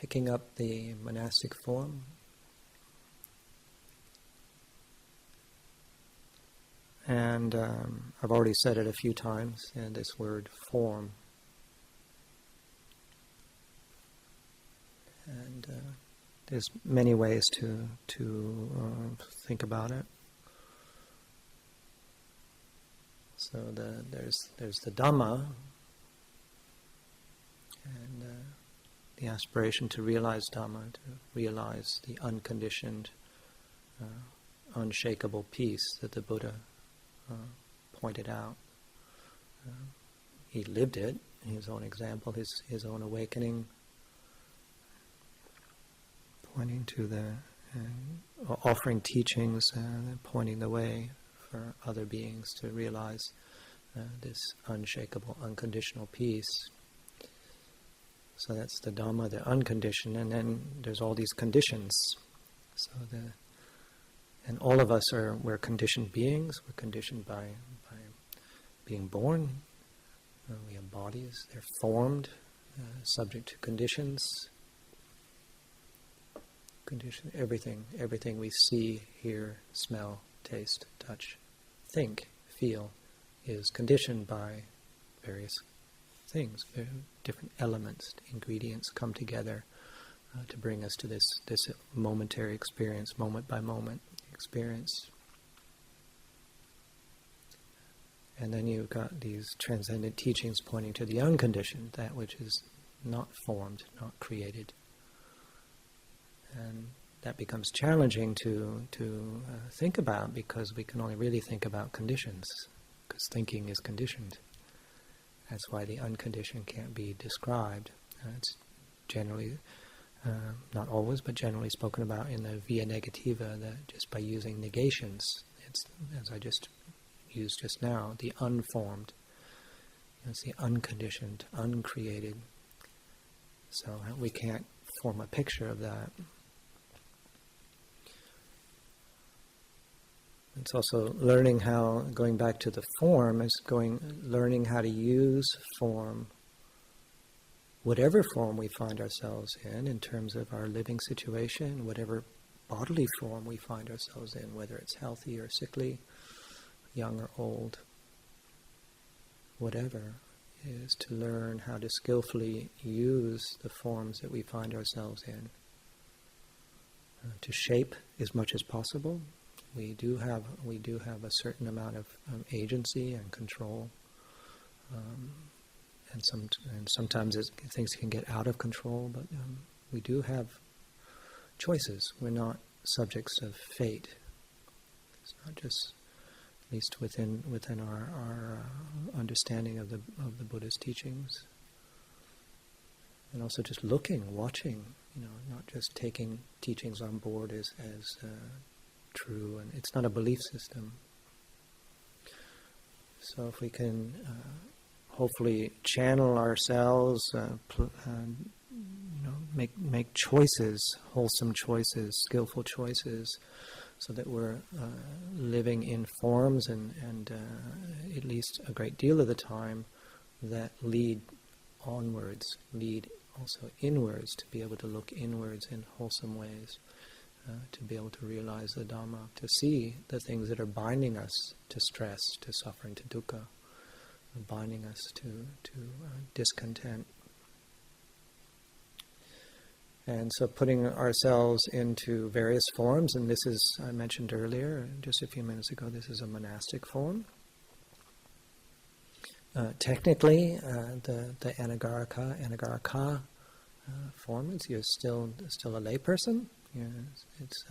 picking up the monastic form. And I've already said it a few times, and this word form. And there's many ways to think about it. So there's the Dhamma, and the aspiration to realize Dhamma, to realize the unconditioned, unshakable peace that the Buddha pointed out. He lived it, his own example, his own awakening, pointing to offering teachings, pointing the way for other beings to realize this unshakable, unconditional peace. So that's the Dhamma, the unconditioned, and then there's all these conditions. And all of us we're conditioned beings. We're conditioned by being born. We have bodies. They're formed, subject to conditions. Everything we see, hear, smell, taste, touch, think, feel, is conditioned by various things. Different elements, ingredients come together to bring us to this momentary experience, moment by moment experience. And then you've got these transcendent teachings pointing to the unconditioned, that which is not formed, not created. And that becomes challenging to think about, because we can only really think about conditions, because thinking is conditioned. That's why the unconditioned can't be described. It's generally, not always, but generally spoken about in the via negativa, that just by using negations. It's, as I just used just now, the unformed. It's the unconditioned, uncreated. So we can't form a picture of that. It's also learning how, going back to the form, is learning how to use form, whatever form we find ourselves in terms of our living situation, whatever bodily form we find ourselves in, whether it's healthy or sickly, young or old, whatever, is to learn how to skillfully use the forms that we find ourselves in, to shape as much as possible. We do have a certain amount of agency and control, and sometimes things can get out of control. But we do have choices. We're not subjects of fate. It's not just, at least within our understanding of the Buddha's teachings, and also just looking, watching. Not just taking teachings on board as true, and it's not a belief system. So if we can hopefully channel ourselves, make choices, wholesome choices, skillful choices, so that we're living in forms and at least a great deal of the time that lead onwards, lead also inwards, to be able to look inwards in wholesome ways. To be able to realize the Dhamma, to see the things that are binding us to stress, to suffering, to dukkha, binding us to discontent. And so putting ourselves into various forms, and this is, I mentioned earlier, just a few minutes ago, this is a monastic form. Technically, the Anagarika form is you're still a layperson. It's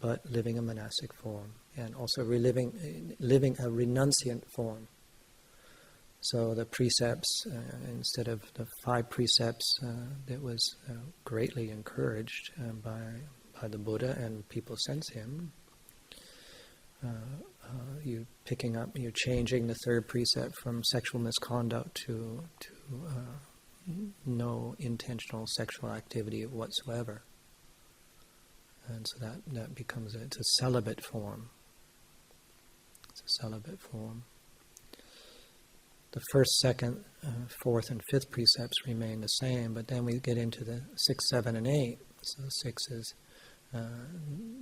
but living a monastic form, and also living a renunciant form. So the precepts, instead of the 5 precepts that was greatly encouraged by the Buddha and people since him, you're changing the 3rd precept from sexual misconduct to no intentional sexual activity whatsoever. And so that becomes it's a celibate form. It's a celibate form. The first, second, fourth and fifth precepts remain the same, but then we get into the 6, 7, and 8. So 6 is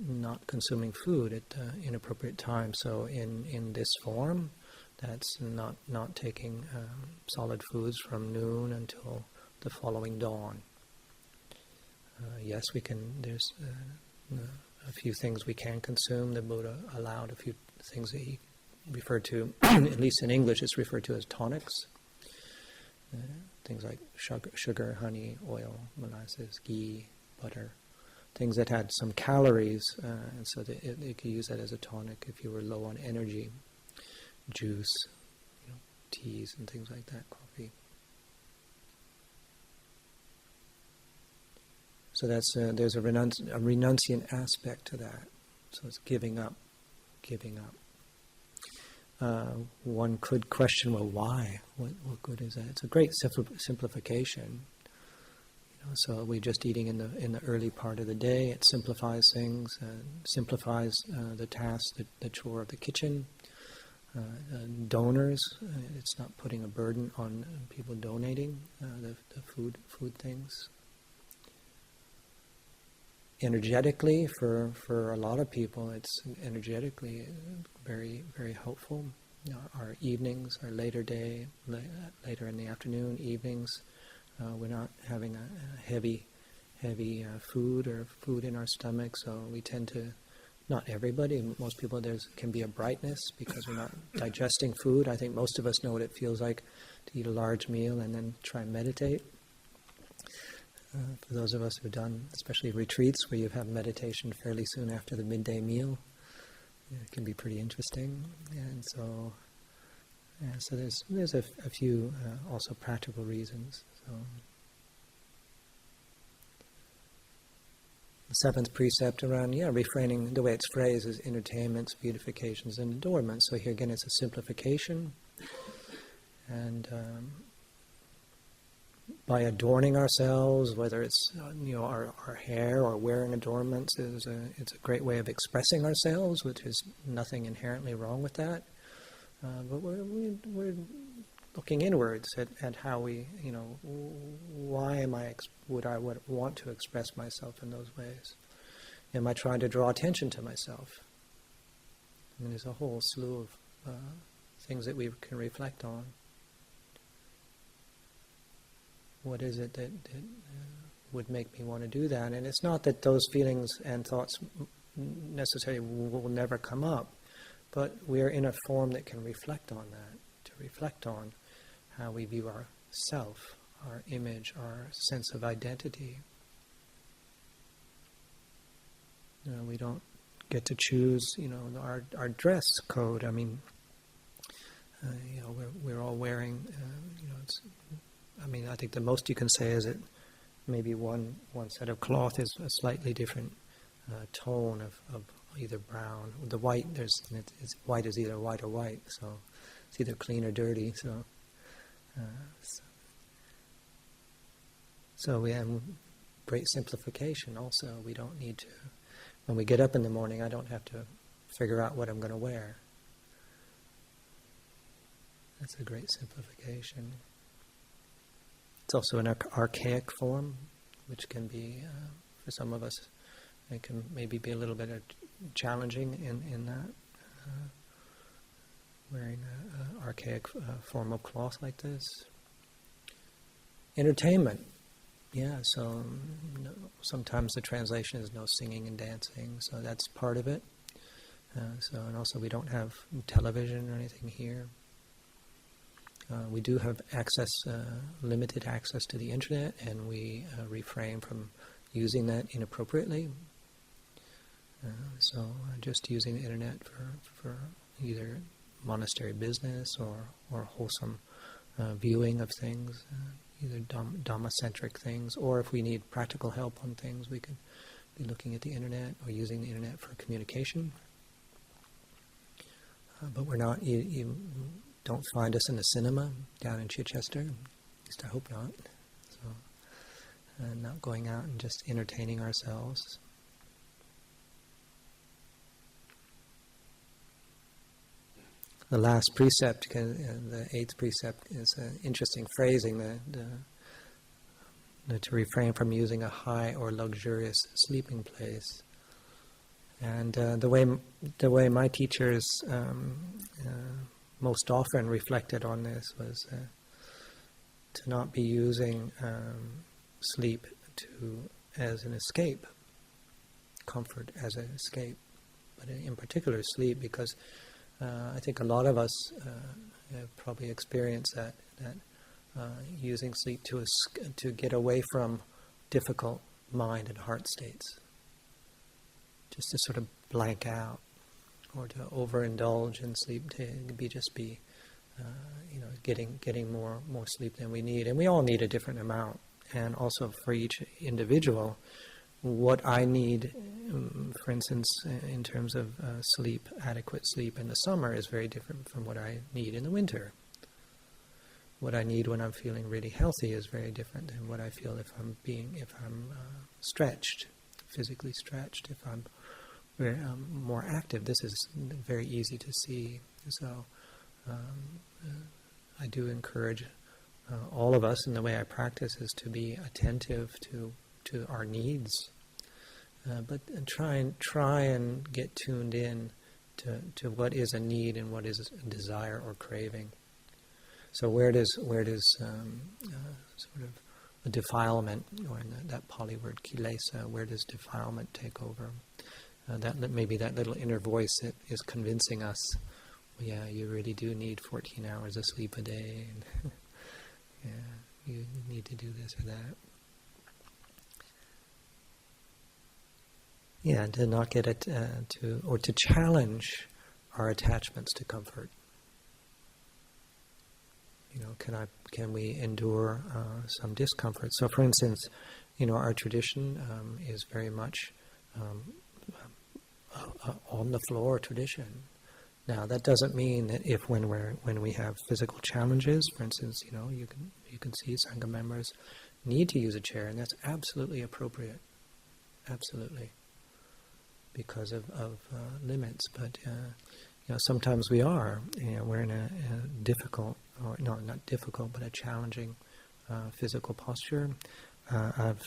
not consuming food at inappropriate times. So in this form, that's not taking solid foods from noon until the following dawn. Yes, we can. There's a few things we can consume. The Buddha allowed a few things that he referred to, at least in English, it's referred to as tonics. Things like sugar, honey, oil, molasses, ghee, butter. Things that had some calories, and so that you could use that as a tonic if you were low on energy. Juice, teas and things like that, coffee. So that's there's a renunciant aspect to that. So it's giving up. One could question, well, why? What good is that? It's a great simplification. So we're just eating in the early part of the day. It simplifies things, simplifies the task, the chore of the kitchen. Donors, it's not putting a burden on people donating the food things. Energetically, for a lot of people, it's energetically very, very helpful. Our evenings, our later day, later in the afternoon, evenings, we're not having a heavy food or food in our stomach, so we tend to, not everybody, most people, there can be a brightness because we're not digesting food. I think most of us know what it feels like to eat a large meal and then try and meditate. For those of us who've done, especially retreats where you have meditation fairly soon after the midday meal, it can be pretty interesting. And so there's a few also practical reasons. So the seventh precept around refraining, the way it's phrased is entertainments, beautifications, and adornments. So here again, it's a simplification, and by adorning ourselves, whether it's our hair or wearing adornments, it's a great way of expressing ourselves, which is nothing inherently wrong with that. But we're looking inwards at how we, why would I want to express myself in those ways? Am I trying to draw attention to myself? I mean, there's a whole slew of things that we can reflect on. What is it that would make me want to do that? And it's not that those feelings and thoughts necessarily will never come up, but we're in a form that can reflect on that, to reflect on how we view our self, our image, our sense of identity. We don't get to choose, our dress code. I mean, we're all wearing, I think the most you can say is that maybe one set of cloth is a slightly different tone of either brown. The white, white is either white or white, so it's either clean or dirty. So we have great simplification also. We don't need to, when we get up in the morning, I don't have to figure out what I'm going to wear. That's a great simplification. It's also an archaic form, which can be, for some of us, it can maybe be a little bit challenging in that, wearing an archaic form of cloth like this. Entertainment. So sometimes the translation is no singing and dancing, so that's part of it. And also we don't have television or anything here. We do have limited access to the internet, and we refrain from using that inappropriately. So just using the internet for either monastery business or wholesome viewing of things, either Dhamma-centric things, or if we need practical help on things, we could be looking at the internet or using the internet for communication. But we're not... You don't find us in the cinema down in Chichester. At least I hope not. So, not going out and just entertaining ourselves. the last precept, the 8th precept, is an interesting phrasing, to refrain from using a high or luxurious sleeping place. And the way my teachers most often reflected on this was to not be using sleep as an escape, comfort as an escape, but in particular sleep, because I think a lot of us have probably experienced that using sleep to get away from difficult mind and heart states, just to sort of blank out, or to overindulge in sleep, to be getting more sleep than we need. And we all need a different amount. And also for each individual, what I need, for instance, in terms of sleep, adequate sleep in the summer is very different from what I need in the winter. What I need when I'm feeling really healthy is very different than what I feel if I'm stretched, physically stretched, if I'm more active. This is very easy to see. So I do encourage all of us, in the way I practice, is to be attentive to our needs, but try and get tuned in to what is a need and what is a desire or craving. So where does sort of a defilement, or in that Pali word kilesa, where does defilement take over? Maybe that little inner voice that is convincing us, well, yeah, you really do need 14 hours of sleep a day, and yeah, you need to do this or that. Yeah, to not get it to challenge our attachments to comfort. Can we endure some discomfort? So, for instance, our tradition is very much on the floor tradition. Now, that doesn't mean that when we have physical challenges, for instance, you can see Sangha members need to use a chair, and that's absolutely appropriate, absolutely, because of limits. But sometimes we're in a difficult, or no, not difficult, but a challenging physical posture. I've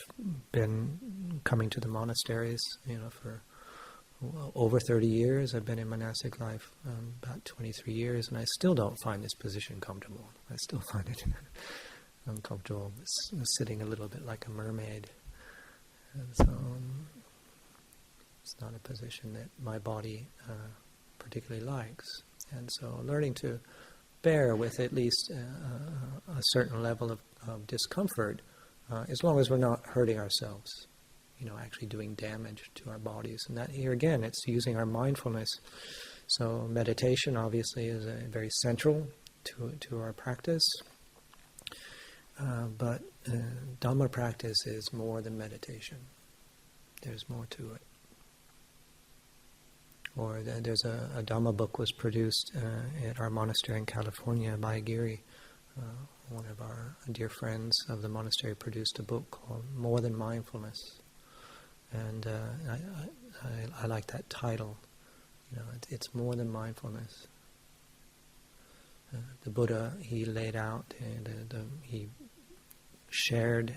been coming to the monasteries, for over 30 years. I've been in monastic life about 23 years, and I still don't find this position comfortable. I still find it uncomfortable. It's sitting a little bit like a mermaid. And so it's not a position that my body particularly likes. And so learning to bear with at least a certain level of discomfort, as long as we're not hurting ourselves, actually doing damage to our bodies. And that here again, it's using our mindfulness. So meditation obviously is very central to our practice. But Dhamma practice is more than meditation. There's more to it. Or there's a Dhamma book was produced at our monastery in California by Giri. One of our dear friends of the monastery produced a book called More Than Mindfulness. And I like that title. It's more than mindfulness. The Buddha, he laid out, he shared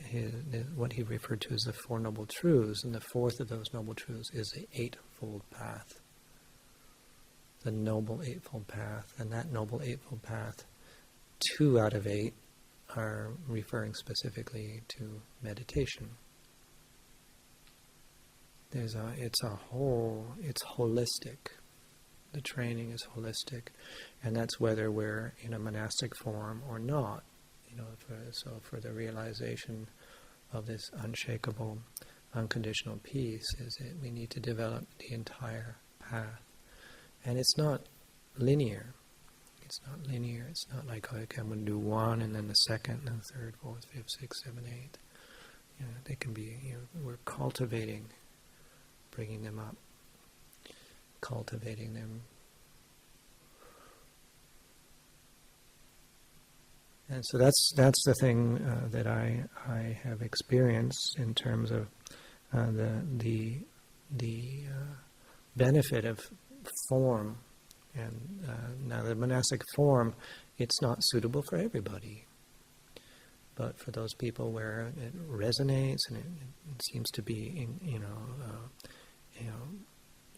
what he referred to as the Four Noble Truths, and the fourth of those Noble Truths is the Eightfold Path. The Noble Eightfold Path. And that Noble Eightfold Path, 2 out of 8 are referring specifically to meditation. It's holistic. The training is holistic, and that's whether we're in a monastic form or not. For the realization of this unshakable, unconditional peace, is that we need to develop the entire path, and it's not linear. It's not linear. It's not like, okay, I'm going to do one, and then the second, and the third, fourth, fifth, sixth, seventh, eighth. They can be. We're cultivating. Bringing them up, cultivating them. And so that's the thing that I have experienced in terms of the benefit of form And now the monastic form, it's not suitable for everybody. But for those people where it resonates and it seems to be,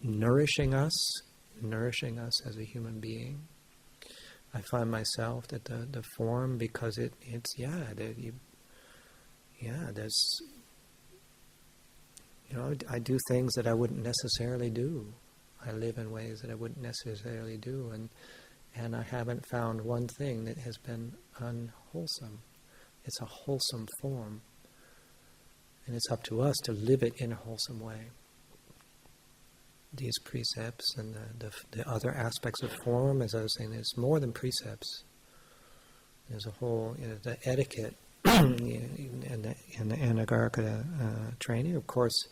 nourishing us as a human being, I find myself that the form, because I do things that I wouldn't necessarily do. I live in ways that I wouldn't necessarily do, and I haven't found one thing that has been unwholesome. It's a wholesome form, and it's up to us to live it in a wholesome way. These precepts and the other aspects of form, as I was saying, there's more than precepts. There's a whole, the etiquette in the Anagarika training. Of course,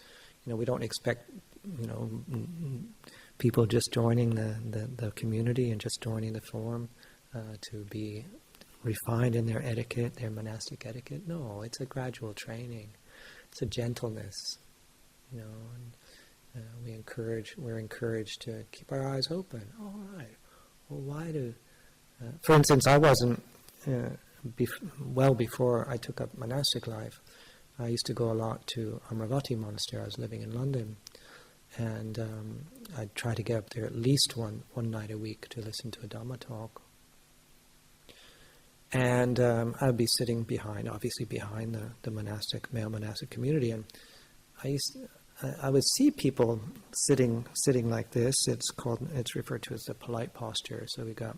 we don't expect, people just joining the community and just joining the form to be refined in their etiquette, their monastic etiquette. No, it's a gradual training. It's a gentleness, and we're encouraged to keep our eyes open. All right. Well, why do... for instance, I wasn't... well before I took up monastic life, I used to go a lot to Amaravati Monastery. I was living in London, and I'd try to get up there at least one night a week to listen to a Dhamma talk. And I'd be sitting behind the male monastic community, and I would see people sitting like this. It's referred to as the polite posture. So we got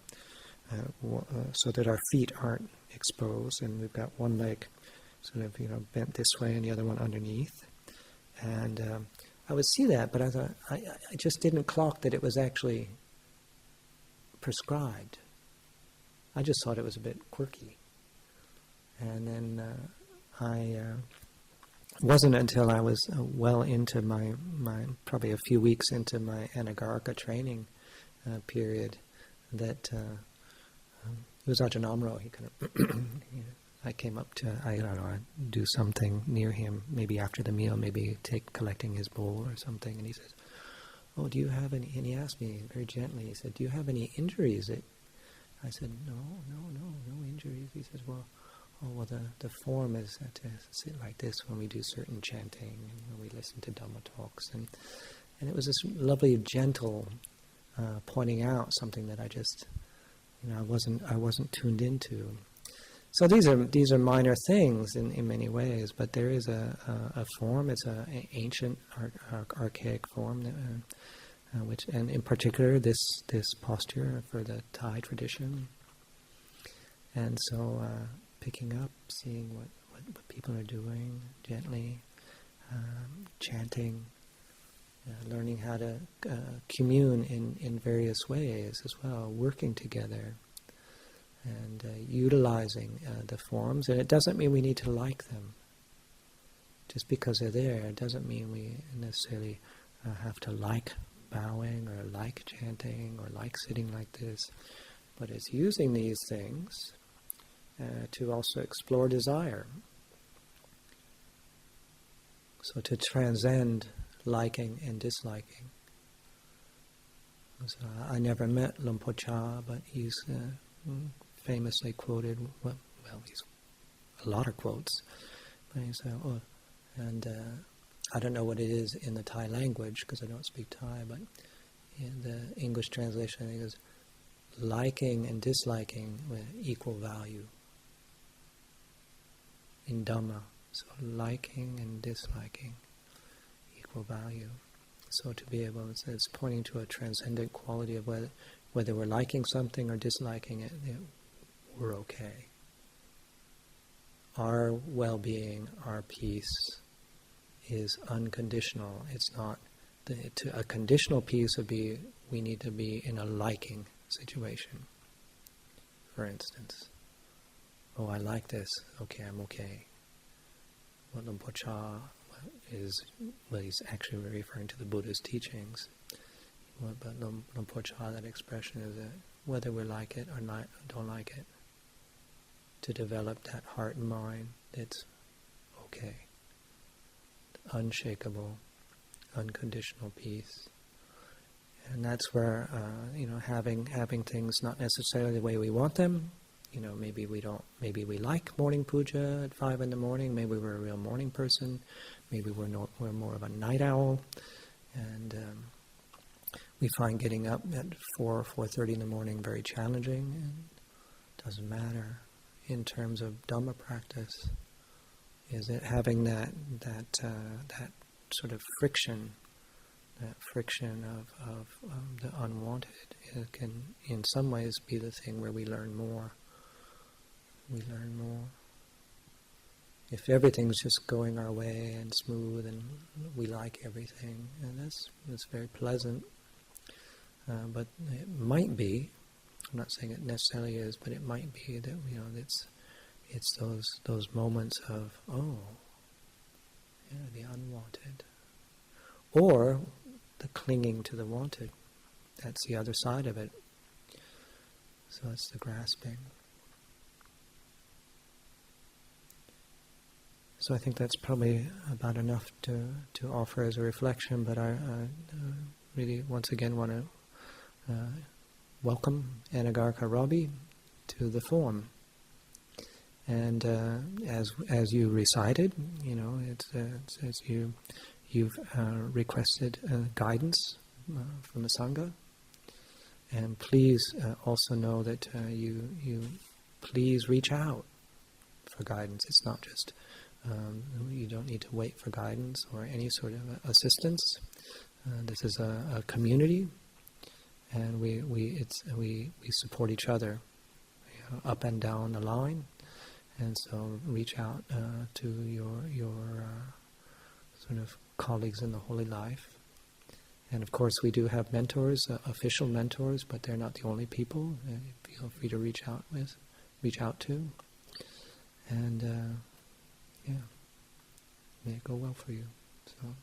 so that our feet aren't exposed, and we've got one leg sort of bent this way and the other one underneath. And I would see that, but I thought I just didn't clock that it was actually prescribed. I just thought it was a bit quirky. And then it wasn't until I was well into my probably a few weeks into my Anagarika training period that it was Ajahn Ahimsako. He kind of I came up to, I'd do something near him, maybe after the meal, maybe collecting his bowl or something, and he says, "Oh, do you have any?" And he asked me very gently. He said, "Do you have any injuries?" I said, "No injuries." He says, "Well, the form is to sit like this when we do certain chanting and when we listen to Dhamma talks." And it was this lovely, gentle pointing out something that I just, I wasn't tuned into. So these are minor things in many ways, but there is a form. It's an ancient, archaic form, which, and in particular this posture for the Thai tradition. And so picking up, seeing what people are doing gently, chanting, learning how to commune in various ways as well, working together, and utilizing the forms. And it doesn't mean we need to like them. Just because they're there, it doesn't mean we necessarily have to like bowing or like chanting or like sitting like this. But it's using these things to also explore desire. So to transcend liking and disliking. So I never met Lumpur Cha, but he's famously quoted, he's a lot of quotes, but he said, I don't know what it is in the Thai language because I don't speak Thai, but in the English translation, I think is liking and disliking with equal value in Dhamma. So liking and disliking, equal value. So to be able, it's pointing to a transcendent quality of whether we're liking something or disliking it, we're okay. Our well-being, our peace is unconditional. It's not, a conditional peace would be, we need to be in a liking situation. For instance, oh, I like this, okay, I'm okay. What Lumpur Cha is, he's actually referring to the Buddha's teachings. But Lumpur Cha, that expression is that whether we like it or not, don't like it, to develop that heart and mind that's okay. Unshakable, unconditional peace. And that's where having things not necessarily the way we want them. Maybe we like morning puja at 5 in the morning. Maybe we're a real morning person. Maybe we're more of a night owl, and we find getting up at 4:30 in the morning very challenging. And it doesn't matter. In terms of Dhamma practice, is it having that sort of friction. That friction of the unwanted, it can in some ways be the thing where we learn more. We learn more. If everything's just going our way and smooth and we like everything, and that's very pleasant, but it might be, I'm not saying it necessarily is, but it might be that it's those moments of the unwanted. Or the clinging to the wanted. That's the other side of it. So it's the grasping. So I think that's probably about enough to offer as a reflection, but I really once again want to welcome Anagarika Ravi to the form. And as you recited, it's you've requested guidance from the Sangha, and please also know that you please reach out for guidance. It's not just you don't need to wait for guidance or any sort of assistance. This is a community, and we support each other up and down the line, and so reach out to your sort of colleagues in the holy life. And of course we do have mentors, official mentors, but they're not the only people. Feel free to reach out to. And may it go well for you. So